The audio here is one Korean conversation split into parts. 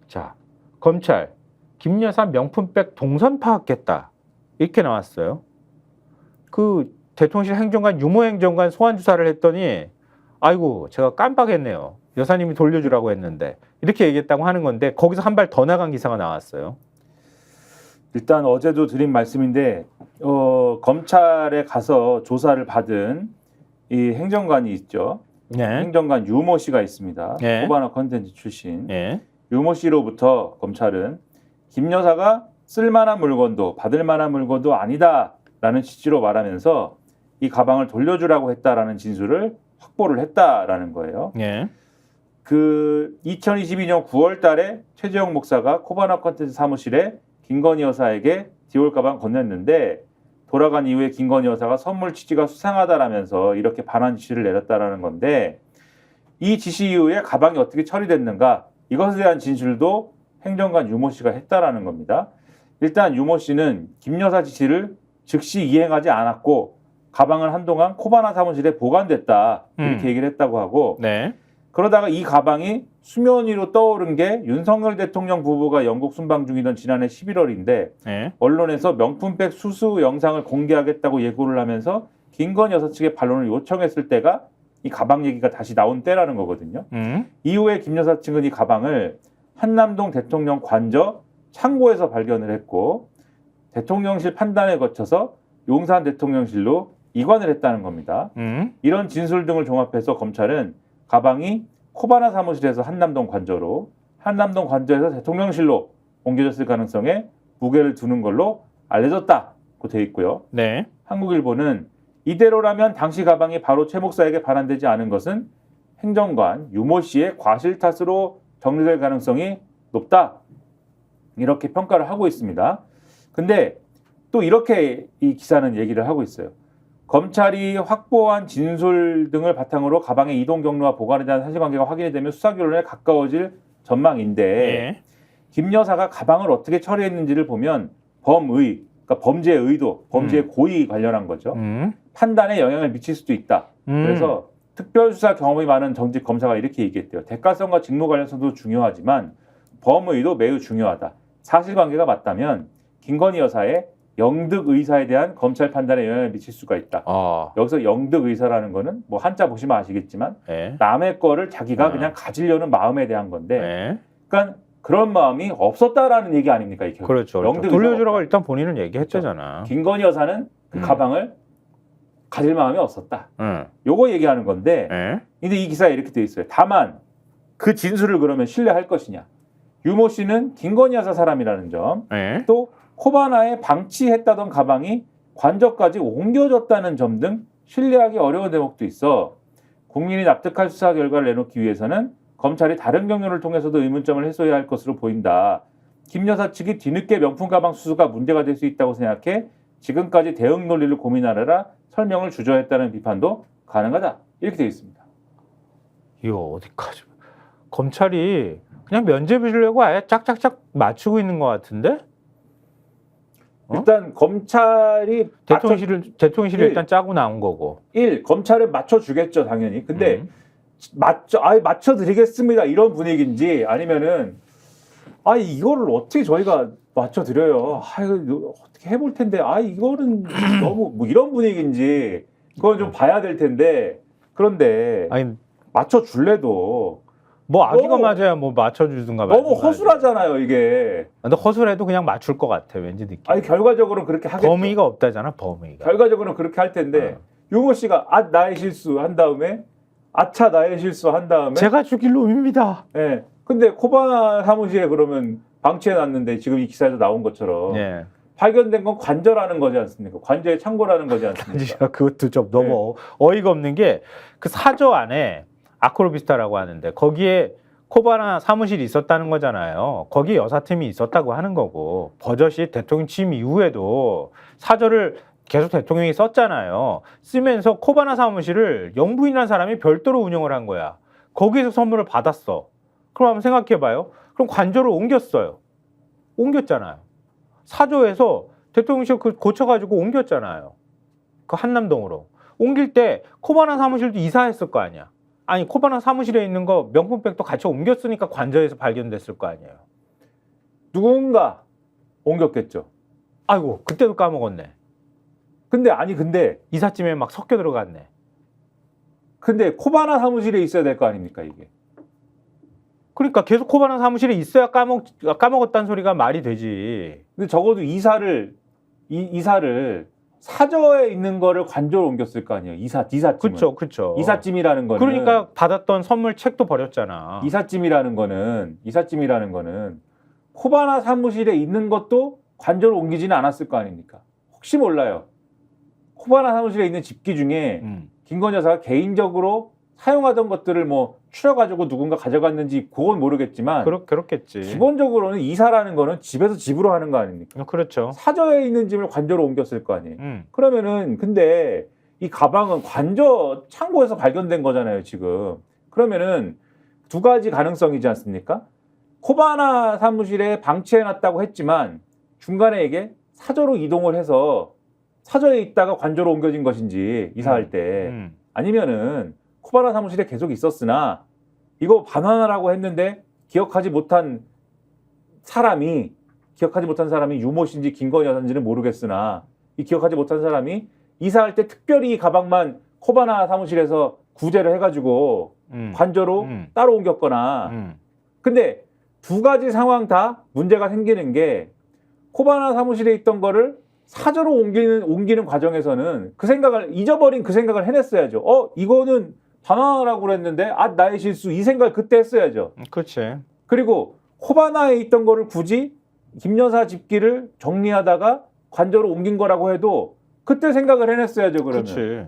자, 검찰 김 여사 명품백 동선 파악했다 이렇게 나왔어요. 그 대통령실 행정관 유모 행정관 소환 조사를 했더니 아이고 제가 깜빡했네요. 여사님이 돌려주라고 했는데 이렇게 얘기했다고 하는 건데 거기서 한 발 더 나간 기사가 나왔어요. 일단 어제도 드린 말씀인데 검찰에 가서 조사를 받은 이 행정관이 있죠. 네. 행정관 유모 씨가 있습니다. 네. 코바나 컨텐츠 출신. 네. 유모 씨로부터 검찰은 김 여사가 쓸만한 물건도 받을 만한 물건도 아니다라는 취지로 말하면서 이 가방을 돌려주라고 했다라는 진술을 확보를 했다라는 거예요. 네. 그 2022년 9월 달에 최재형 목사가 코바나 컨텐츠 사무실에 김건희 여사에게 디올 가방 건넸는데 돌아간 이후에 김건희 여사가 선물 취지가 수상하다라면서 이렇게 반환 지시를 내렸다라는 건데 이 지시 이후에 가방이 어떻게 처리됐는가 이것에 대한 진술도 행정관 유모 씨가 했다라는 겁니다. 일단 유모 씨는 김 여사 지시를 즉시 이행하지 않았고 가방은 한동안 코바나 사무실에 보관됐다 이렇게 얘기를 했다고 하고 네. 그러다가 이 가방이 수면 위로 떠오른 게 윤석열 대통령 부부가 영국 순방 중이던 지난해 11월인데 네. 언론에서 명품백 수수 영상을 공개하겠다고 예고를 하면서 김건희 여사 측의 반론을 요청했을 때가 이 가방 얘기가 다시 나온 때라는 거거든요. 이후에 김 여사 측은 이 가방을 한남동 대통령 관저 창고에서 발견을 했고 대통령실 판단에 거쳐서 용산 대통령실로 이관을 했다는 겁니다. 이런 진술 등을 종합해서 검찰은 가방이 코바나 사무실에서 한남동 관저로 한남동 관저에서 대통령실로 옮겨졌을 가능성에 무게를 두는 걸로 알려졌다고 돼 있고요. 네. 한국일보는 이대로라면 당시 가방이 바로 최 목사에게 반환되지 않은 것은 행정관 유모 씨의 과실 탓으로 정리될 가능성이 높다. 이렇게 평가를 하고 있습니다. 근데 또 이렇게 이 기사는 얘기를 하고 있어요. 검찰이 확보한 진술 등을 바탕으로 가방의 이동 경로와 보관에 대한 사실관계가 확인이 되면 수사 결론에 가까워질 전망인데 네. 김 여사가 가방을 어떻게 처리했는지를 보면 범의, 그러니까 범죄의 의도, 범죄의 고의 관련한 거죠. 판단에 영향을 미칠 수도 있다. 그래서 특별수사 경험이 많은 정직 검사가 이렇게 얘기했대요. 대가성과 직무 관련성도 중요하지만 범의도 매우 중요하다. 사실관계가 맞다면 김건희 여사의 영득 의사에 대한 검찰 판단에 영향을 미칠 수가 있다. 여기서 영득 의사라는 거는 뭐 한자 보시면 아시겠지만 네. 남의 거를 자기가 그냥 가지려는 마음에 대한 건데 네. 그러니까 그런 마음이 없었다라는 얘기 아닙니까? 이게 그렇죠. 영득 돌려주라고 일단 본인은 얘기했잖아. 김건희 여사는 그 가방을 가질 마음이 없었다. 요거 얘기하는 건데 네. 근데 이 기사에 이렇게 돼 있어요. 다만 그 진술을 그러면 신뢰할 것이냐. 유모 씨는 김건희 여사 사람이라는 점, 네. 또 코바나에 방치했다던 가방이 관저까지 옮겨졌다는 점 등 신뢰하기 어려운 대목도 있어 국민이 납득할 수사 결과를 내놓기 위해서는 검찰이 다른 경로를 통해서도 의문점을 해소해야 할 것으로 보인다. 김 여사 측이 뒤늦게 명품 가방 수수가 문제가 될 수 있다고 생각해 지금까지 대응 논리를 고민하느라 설명을 주저했다는 비판도 가능하다. 이렇게 되어 있습니다. 이거 어디까지? 검찰이 그냥 면죄부 주려고 아예 짝짝짝 맞추고 있는 것 같은데? 일단 검찰이 대통령실이 일단 짜고 나온 거고. 검찰에 맞춰주겠죠 당연히. 근데 맞춰드리겠습니다 이런 분위기인지 아니면은 이거를 어떻게 저희가 맞춰드려요. 이거 어떻게 해볼 텐데 이거는 너무 뭐 이런 분위기인지 그건 좀 봐야 될 텐데 그런데 맞춰줄래도 뭐 아기가 맞아야 뭐 맞춰주든가. 너무 허술하잖아요 이게. 근데 허술해도 그냥 맞출 것 같아 왠지 느낌. 결과적으로는 그렇게 하겠죠. 범위가 없다잖아 범위가. 결과적으로는 그렇게 할 텐데 유모 씨가 나의 실수 한 다음에 아차 나의 실수 한 다음에 제가 죽일 놈입니다. 예. 근데 코바나 사무실에 그러면 방치해 놨는데 지금 이 기사에서 나온 것처럼 발견된 건 관저라는 거지 않습니까? 관저의 창고라는 거지 않습니까? 그것도 좀 너무 어이가 없는 게 그 사저 안에 아크로비스타라고 하는데 거기에 코바나 사무실이 있었다는 거잖아요. 거기에 여사팀이 있었다고 하는 거고 버젓이 대통령 취임 이후에도 사저를 계속 대통령이 썼잖아요. 쓰면서 코바나 사무실을 영부인이라는 사람이 별도로 운영을 한 거야. 거기에서 선물을 받았어. 그럼 한번 생각해봐요. 그럼 관저로 옮겼어요. 옮겼잖아요. 사저에서 대통령실 고쳐가지고 옮겼잖아요. 그 한남동으로. 옮길 때 코바나 사무실도 이사했을 거 아니야. 아니 코바나 사무실에 있는 거 명품백도 같이 옮겼으니까 관저에서 발견됐을 거 아니에요. 누군가 옮겼겠죠. 아이고 그때도 까먹었네. 근데 이삿짐에 막 섞여 들어갔네. 코바나 사무실에 있어야 될 거 아닙니까 이게? 그러니까 계속 코바나 사무실에 있어야 까먹었다는 소리가 말이 되지. 근데 적어도 이사를 사저에 있는 거를 관저로 옮겼을 거 아니에요. 이삿짐을. 그렇죠. 이삿짐이라는 거는 그러니까 받았던 선물 책도 버렸잖아. 이삿짐이라는 거는 코바나 사무실에 있는 것도 관저로 옮기지는 않았을 거 아닙니까? 혹시 몰라요. 코바나 사무실에 있는 집기 중에 김건희 여사가 개인적으로 사용하던 것들을 뭐 추려가지고 누군가 가져갔는지 그건 모르겠지만 그렇겠지. 기본적으로는 이사라는 거는 집에서 집으로 하는 거 아닙니까? 그렇죠. 사저에 있는 짐을 관저로 옮겼을 거 아니에요. 그러면은 근데 이 가방은 관저 창고에서 발견된 거잖아요, 지금. 그러면은 두 가지 가능성이지 않습니까? 코바나 사무실에 방치해놨다고 했지만 중간에 이게 사저로 이동을 해서 사저에 있다가 관저로 옮겨진 것인지 이사할 때 아니면은 코바나 사무실에 계속 있었으나 이거 반환하라고 했는데 기억하지 못한 사람이 유모 씨인지 김건희 여사인지는 모르겠으나 이 기억하지 못한 사람이 이사할 때 특별히 이 가방만 코바나 사무실에서 구제를 해가지고 관저로 따로 옮겼거나 근데 두 가지 상황 다 문제가 생기는 게 코바나 사무실에 있던 거를 사저로 옮기는 과정에서는 잊어버린 그 생각을 해냈어야죠. 이거는 반환하라고 그랬는데 나의 실수 이 생각을 그때 했어야죠. 그렇지. 그리고 코바나에 있던 거를 굳이 김 여사 집기를 정리하다가 관저로 옮긴 거라고 해도 그때 생각을 해냈어야죠. 그러면. 그렇지.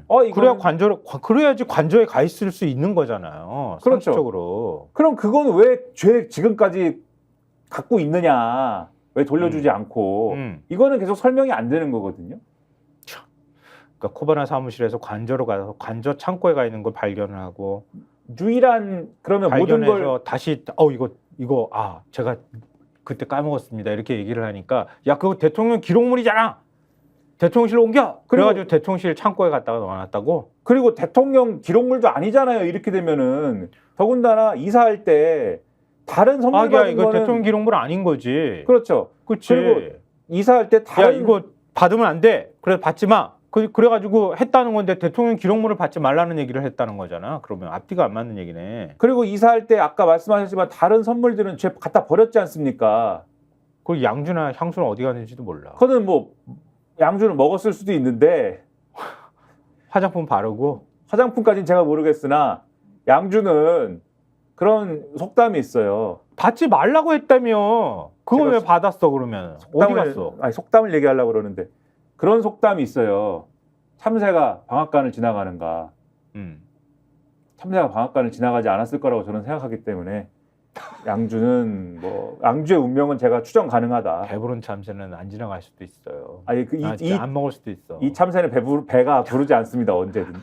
그래야지 관저에 가 있을 수 있는 거잖아요. 그렇죠. 상식적으로. 그럼 그건 왜 지금까지 갖고 있느냐? 왜 돌려주지 않고? 이거는 계속 설명이 안 되는 거거든요. 그러니까 코바나 사무실에서 관저로 가서 관저 창고에 가 있는 걸 발견을 하고 유일한 그러면 모든 걸 다시 이거 제가 그때 까먹었습니다 이렇게 얘기를 하니까 야 그거 대통령 기록물이잖아 대통령실로 옮겨 그래가지고 대통령실 창고에 갖다가 넣어놨다고. 그리고 대통령 기록물도 아니잖아요 이렇게 되면은. 더군다나 이사할 때 다른 선물 받은 이거 거는 대통령 기록물 아닌 거지. 그렇죠. 그렇지. 그리고 이사할 때 이거 받으면 안 돼. 그래 받지 마. 그래가지고 했다는 건데 대통령 기록물을 받지 말라는 얘기를 했다는 거잖아. 그러면 앞뒤가 안 맞는 얘기네. 그리고 이사할 때 아까 말씀하셨지만 다른 선물들은 쟤 갖다 버렸지 않습니까? 그 양주나 향수는 어디 갔는지도 몰라. 그거는 뭐 양주는 먹었을 수도 있는데 화장품 바르고 화장품까지는 제가 모르겠으나 양주는 그런 속담이 있어요. 받지 말라고 했다며. 그걸 왜 받았어 그러면? 어디 갔어? 속담을 얘기하려고 그러는데 그런 속담이 있어요. 참새가 방앗간을 지나가는가. 참새가 방앗간을 지나가지 않았을 거라고 저는 생각하기 때문에 양주는 양주의 운명은 제가 추정 가능하다. 배부른 참새는 안 지나갈 수도 있어요. 안 먹을 수도 있어. 이 참새는 배가 부르지 않습니다.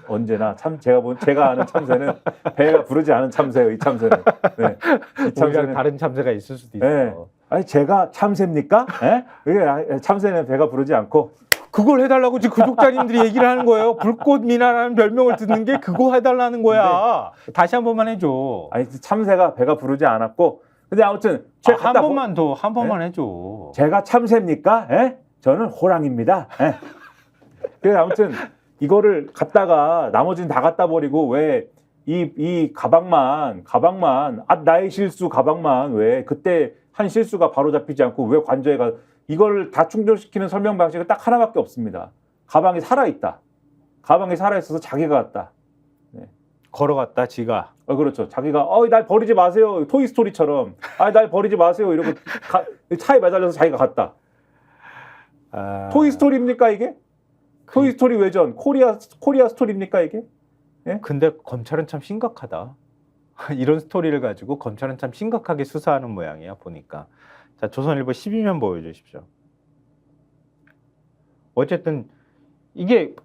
언제나 제가 아는 참새는 배가 부르지 않은 참새예요. 이 참새는. 네. 이 참새는 다른 참새가 있을 수도 있어. 네. 제가 참새입니까? 네? 참새는 배가 부르지 않고. 그걸 해달라고 지금 구독자님들이 얘기를 하는 거예요. 불꽃미나라는 별명을 듣는 게 그거 해달라는 거야. 다시 한 번만 해줘. 참새가 배가 부르지 않았고. 근데 아무튼 한 번만 해줘. 제가 참새입니까? 저는 호랑입니다. 그래서 아무튼 이거를 갖다가 나머지는 다 갖다 버리고 왜 이 가방만 나의 실수 가방만 왜 그때 한 실수가 바로 잡히지 않고 왜 관저에 가 이걸 다 충족시키는 설명 방식은 딱 하나밖에 없습니다. 가방이 살아있다. 가방이 살아있어서 자기가 갔다. 네. 걸어갔다 지가. 그렇죠. 자기가 날 버리지 마세요. 토이스토리처럼 날 버리지 마세요. 이러고 차에 매달려서 자기가 갔다. 토이스토리입니까 이게? 토이스토리 외전 코리아 스토리입니까 이게? 예? 근데 검찰은 참 심각하다. 이런 스토리를 가지고 검찰은 참 심각하게 수사하는 모양이야 보니까. 자, 조선일보 12면 보여주십시오. 어쨌든 이게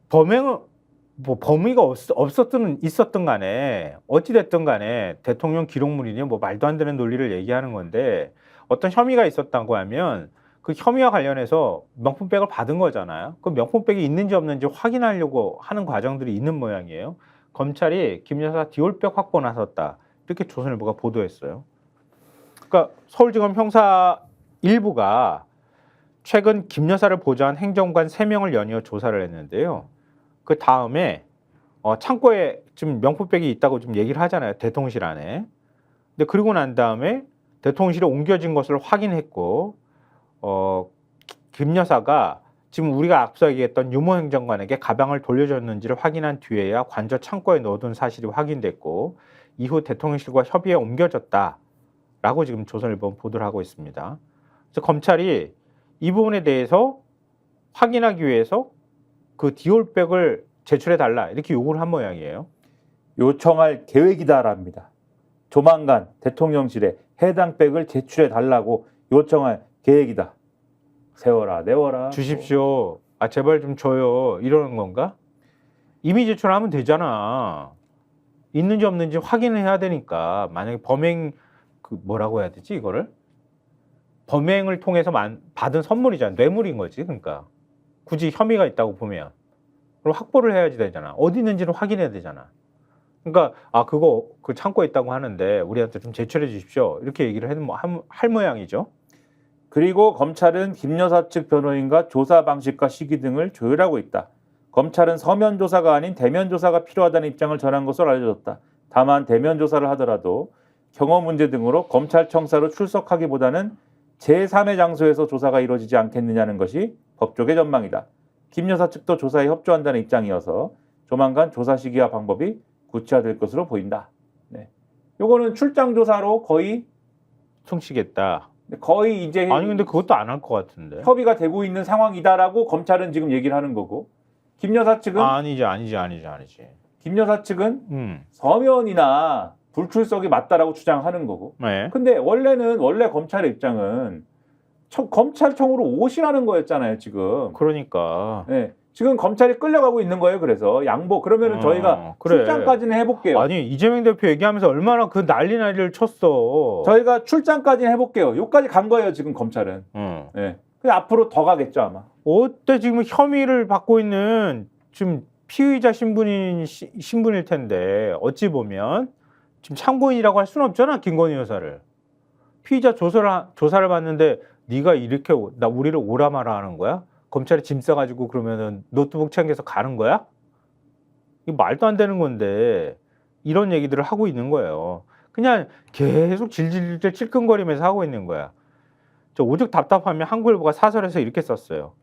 범위가 있었든 간에 어찌됐든 간에 대통령 기록물이니 말도 안 되는 논리를 얘기하는 건데 어떤 혐의가 있었다고 하면 그 혐의와 관련해서 명품백을 받은 거잖아요. 그 명품백이 있는지 없는지 확인하려고 하는 과정들이 있는 모양이에요. 검찰이 김 여사 디올백 확보 나섰다. 이렇게 조선일보가 보도했어요. 그러니까 서울지검 형사 일부가 최근 김 여사를 보좌한 행정관 3명을 연이어 조사를 했는데요. 그 다음에 창고에 지금 명품백이 있다고 좀 얘기를 하잖아요. 대통령실 안에. 근데 그러고 난 다음에 대통령실에 옮겨진 것을 확인했고 김 여사가 지금 우리가 앞서 얘기했던 유모 행정관에게 가방을 돌려줬는지를 확인한 뒤에야 관저 창고에 넣어둔 사실이 확인됐고 이후 대통령실과 협의해 옮겨졌다라고 지금 조선일보는 보도를 하고 있습니다. 그래서 검찰이 이 부분에 대해서 확인하기 위해서 그 디올백을 제출해달라 이렇게 요구를 한 모양이에요. 요청할 계획이다랍니다. 조만간 대통령실에 해당 백을 제출해달라고 요청할 계획이다. 세워라 내워라. 주십시오. 아 제발 좀 줘요. 이러는 건가? 이미 제출하면 되잖아. 있는지 없는지 확인해야 되니까. 만약에 범행 그 뭐라고 해야 되지 이거를? 범행을 통해서 받은 선물이잖아. 뇌물인 거지. 그러니까 굳이 혐의가 있다고 보면 그럼 확보를 해야지 되잖아. 어디 있는지를 확인해야 되잖아. 그러니까 그거 그 창고에 있다고 하는데 우리한테 좀 제출해 주십시오. 이렇게 얘기를 할 모양이죠. 그리고 검찰은 김 여사 측 변호인과 조사 방식과 시기 등을 조율하고 있다. 검찰은 서면 조사가 아닌 대면 조사가 필요하다는 입장을 전한 것으로 알려졌다. 다만 대면 조사를 하더라도 경호 문제 등으로 검찰청사로 출석하기보다는 제3의 장소에서 조사가 이루어지지 않겠느냐는 것이 법조계 전망이다. 김 여사 측도 조사에 협조한다는 입장이어서 조만간 조사 시기와 방법이 구체화될 것으로 보인다. 네. 요거는 출장 조사로 거의 퉁치겠다. 거의 이제 아니 근데 그것도 안 할 것 같은데. 협의가 되고 있는 상황이다라고 검찰은 지금 얘기를 하는 거고 김 여사 측은 아니지. 김 여사 측은 서면이나 불출석이 맞다라고 주장하는 거고. 네. 근데 원래 검찰의 입장은 검찰청으로 오시라는 거였잖아요, 지금. 그러니까. 네. 지금 검찰이 끌려가고 있는 거예요. 그래서 양보. 그러면은 저희가 그래. 출장까지는 해볼게요. 아니 이재명 대표 얘기하면서 얼마나 그 난리를 쳤어. 저희가 출장까지는 해볼게요. 여기까지 간 거예요, 지금 검찰은. 네. 근데 앞으로 더 가겠죠, 아마. 어때 지금 혐의를 받고 있는 지금 피의자 신분일 텐데 어찌 보면 지금 참고인이라고 할 수는 없잖아 김건희 여사를. 피의자 조사를 받는데 네가 이렇게 우리를 오라마라 하는 거야? 검찰에 짐 싸가지고 그러면은 노트북 챙겨서 가는 거야? 이거 말도 안 되는 건데 이런 얘기들을 하고 있는 거예요. 그냥 계속 질질질 찔끔거리면서 하고 있는 거야. 저 오죽 답답하면 한국일보가 사설에서 이렇게 썼어요.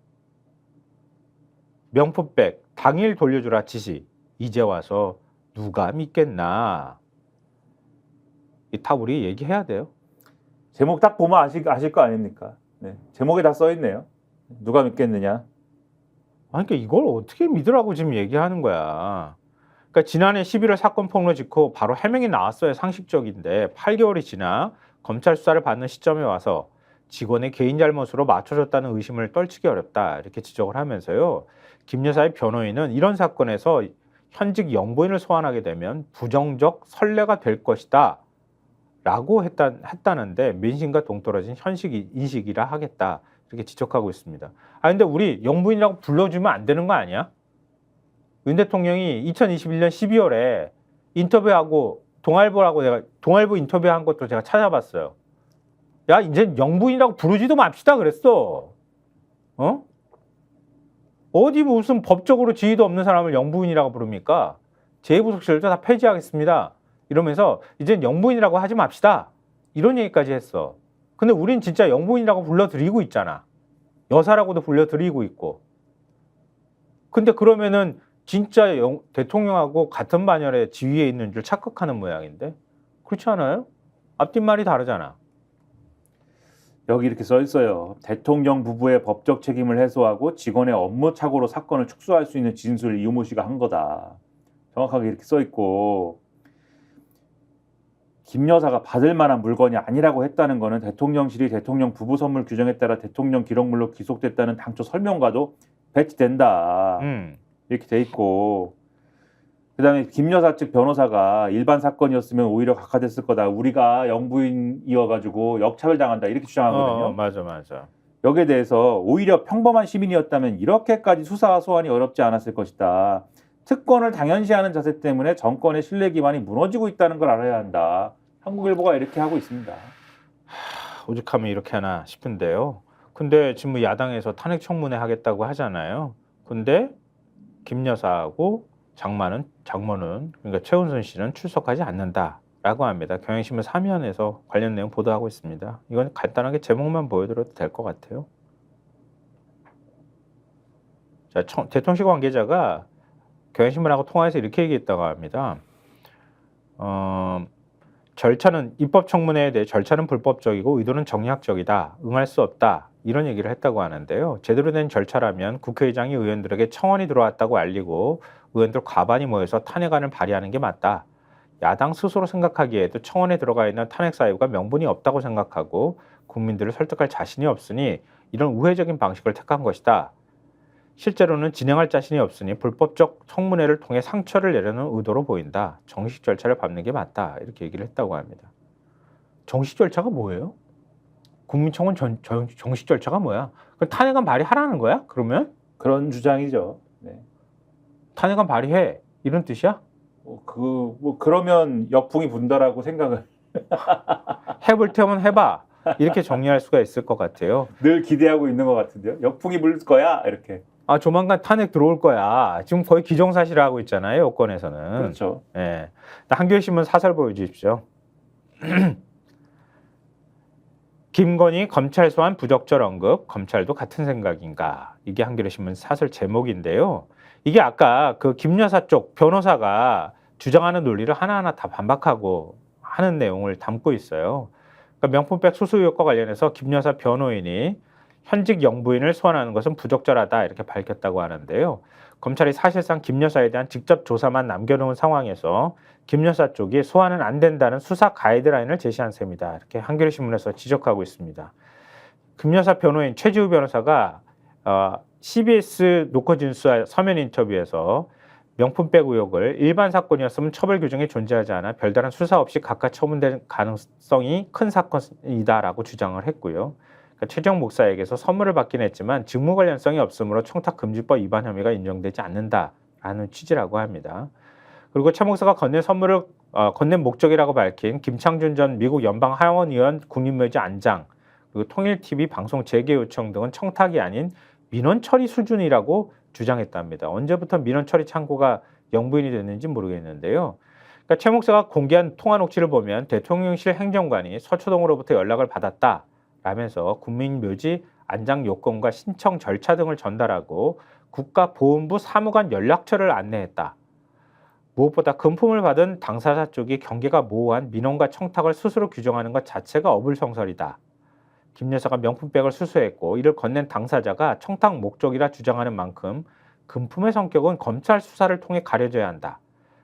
명품백 당일 돌려주라 지시. 이제 와서 누가 믿겠나. 다 우리 얘기해야 돼요. 제목 딱 보면 아실 거 아닙니까? 네. 제목에 다 써 있네요. 누가 믿겠느냐? 아니, 그러니까 이걸 어떻게 믿으라고 지금 얘기하는 거야. 그러니까 지난해 11월 사건 폭로 직후 바로 해명이 나왔어야 상식적인데 8개월이 지나 검찰 수사를 받는 시점에 와서 직원의 개인 잘못으로 맞춰줬다는 의심을 떨치기 어렵다 이렇게 지적을 하면서요. 김 여사의 변호인은 이런 사건에서 현직 영부인을 소환하게 되면 부정적 선례가 될 것이다 라고 했다는데 민심과 동떨어진 현실 인식이라 하겠다 이렇게 지적하고 있습니다. 근데 우리 영부인이라고 불러주면 안 되는 거 아니야? 윤 대통령이 2021년 12월에 인터뷰하고 동아일보 인터뷰한 것도 제가 찾아봤어요. 야, 이제 영부인이라고 부르지도 맙시다 그랬어. 어디 무슨 법적으로 지위도 없는 사람을 영부인이라고 부릅니까? 제2부속실도 다 폐지하겠습니다. 이러면서 이젠 영부인이라고 하지 맙시다. 이런 얘기까지 했어. 근데 우린 진짜 영부인이라고 불러드리고 있잖아. 여사라고도 불러드리고 있고. 근데 그러면은 진짜 대통령하고 같은 반열에 지위에 있는 줄 착각하는 모양인데 그렇지 않아요? 앞뒷말이 다르잖아. 여기 이렇게 써 있어요. 대통령 부부의 법적 책임을 해소하고 직원의 업무 착오로 사건을 축소할 수 있는 진술을 이우모 씨가 한 거다. 정확하게 이렇게 써 있고 김 여사가 받을 만한 물건이 아니라고 했다는 거는 대통령실이 대통령 부부 선물 규정에 따라 대통령 기록물로 기속됐다는 당초 설명과도 배치된다. 이렇게 돼 있고 그다음에 김 여사 측 변호사가 일반 사건이었으면 오히려 각하됐을 거다. 우리가 영부인이어가지고 역차별 당한다. 이렇게 주장하거든요. 맞아. 여기에 대해서 오히려 평범한 시민이었다면 이렇게까지 수사 소환이 어렵지 않았을 것이다. 특권을 당연시하는 자세 때문에 정권의 신뢰 기반이 무너지고 있다는 걸 알아야 한다. 한국일보가 이렇게 하고 있습니다. 오죽하면 이렇게 하나 싶은데요. 근데 지금 뭐 야당에서 탄핵 청문회 하겠다고 하잖아요. 근데 김 여사하고 장모는 그러니까 최은순 씨는 출석하지 않는다라고 합니다. 경향신문 3면에서 관련 내용 보도하고 있습니다. 이건 간단하게 제목만 보여드려도 될 것 같아요. 자, 대통령실 관계자가 경향신문하고 통화해서 이렇게 얘기했다고 합니다. 절차는 입법 청문회에 대해 절차는 불법적이고 의도는 정략적이다. 응할 수 없다. 이런 얘기를 했다고 하는데요. 제대로 된 절차라면 국회의장이 의원들에게 청원이 들어왔다고 알리고 의원들 과반이 모여서 탄핵안을 발의하는 게 맞다. 야당 스스로 생각하기에도 청원에 들어가 있는 탄핵 사유가 명분이 없다고 생각하고 국민들을 설득할 자신이 없으니 이런 우회적인 방식을 택한 것이다. 실제로는 진행할 자신이 없으니 불법적 청문회를 통해 상처를 내려는 의도로 보인다. 정식 절차를 밟는 게 맞다. 이렇게 얘기를 했다고 합니다. 정식 절차가 뭐예요? 국민청원 정식 절차가 뭐야? 그럼 탄핵안 발의하라는 거야? 그러면? 그런 주장이죠. 네. 탄핵안 발의해. 이런 뜻이야? 그러면 역풍이 분다라고 생각을 해볼 테면 해봐. 이렇게 정리할 수가 있을 것 같아요. 늘 기대하고 있는 것 같은데요. 역풍이 불 거야 이렇게. 아, 조만간 탄핵 들어올 거야. 지금 거의 기정사실을 하고 있잖아요. 여권에서는. 그렇죠. 예. 한겨레신문 사설 보여주십시오. 김건희 검찰 소환 부적절 언급, 검찰도 같은 생각인가? 이게 한겨레신문 사설 제목인데요. 이게 아까 그 김 여사 쪽 변호사가 주장하는 논리를 하나하나 다 반박하고 하는 내용을 담고 있어요. 그러니까 명품백 수수 의혹과 관련해서 김 여사 변호인이 현직 영부인을 소환하는 것은 부적절하다 이렇게 밝혔다고 하는데요. 검찰이 사실상 김 여사에 대한 직접 조사만 남겨놓은 상황에서 김 여사 쪽이 소환은 안 된다는 수사 가이드라인을 제시한 셈이다. 이렇게 한겨레신문에서 지적하고 있습니다. 김 여사 변호인 최지우 변호사가 CBS 노컷뉴스 서면 인터뷰에서 명품백 의혹을 일반 사건이었으면 처벌 규정이 존재하지 않아 별다른 수사 없이 각각 처분될 가능성이 큰 사건이다라고 주장을 했고요. 최정 목사에게서 선물을 받긴 했지만 직무 관련성이 없으므로 청탁금지법 위반 혐의가 인정되지 않는다라는 취지라고 합니다. 그리고 최 목사가 건넨 선물을 건넨 목적이라고 밝힌 김창준 전 미국 연방 하원 의원 국립묘지 안장 그리고 통일TV 방송 재개 요청 등은 청탁이 아닌 민원 처리 수준이라고 주장했답니다. 언제부터 민원 처리 창구가 영부인이 됐는지 모르겠는데요. 그러니까 최 목사가 공개한 통화 녹취를 보면 대통령실 행정관이 서초동으로부터 연락을 받았다. 라면서 국민묘지 안장 요건과 신청 절차 등을 전달하고 국가보훈부 사무관 연락처를 안내했다. 무엇보다 금품을 받은 당사자 쪽이 경계가 모호한 민원과 청탁을 스스로 규정하는 것 자체가 어불성설이다. 김 여사가 명품백을 수수했고 이를 건넨 당사자가 청탁 목적이라 주장하는 만큼 금품의 성격은 검찰 수사를 통해 가려져야 한다.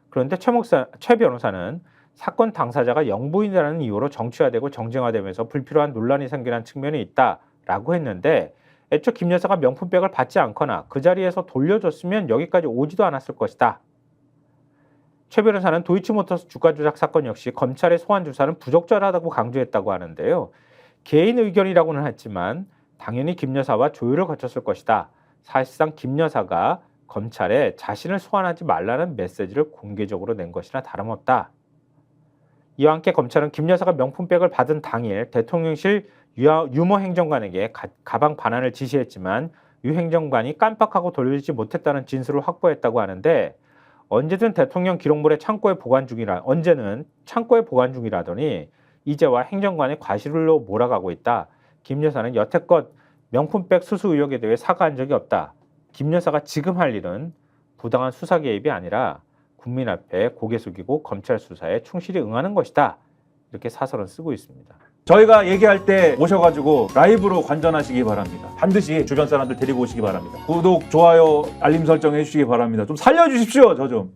그런데 최 변호사는 사건 당사자가 영부인이라는 이유로 정치화되고 정쟁화되면서 불필요한 논란이 생기는 측면이 있다라고 했는데 애초 김 여사가 명품백을 받지 않거나 그 자리에서 돌려줬으면 여기까지 오지도 않았을 것이다. 최 변호사는 도이치모터스 주가 조작 사건 역시 검찰의 소환 조사는 부적절하다고 강조했다고 하는데요. 개인 의견이라고는 했지만 당연히 김 여사와 조율을 거쳤을 것이다. 사실상 김 여사가 검찰에 자신을 소환하지 말라는 메시지를 공개적으로 낸 것이나 다름없다. 이와 함께 검찰은 김 여사가 명품백을 받은 당일 대통령실 유모 행정관에게 가방 반환을 지시했지만 유 행정관이 깜빡하고 돌리지 못했다는 진술을 확보했다고 하는데 언제는 창고에 보관 중이라더니 이제와 행정관의 과실로 몰아가고 있다. 김 여사는 여태껏 명품백 수수 의혹에 대해 사과한 적이 없다. 김 여사가 지금 할 일은 부당한 수사 개입이 아니라 국민 앞에 고개 숙이고 검찰 수사에 충실히 응하는 것이다. 이렇게 사설은 쓰고 있습니다. 저희가 얘기할 때 오셔가지고 라이브로 관전하시기 바랍니다. 반드시 주변 사람들 데리고 오시기 바랍니다. 구독, 좋아요, 알림 설정 해주시기 바랍니다. 좀 살려주십시오. 저 좀.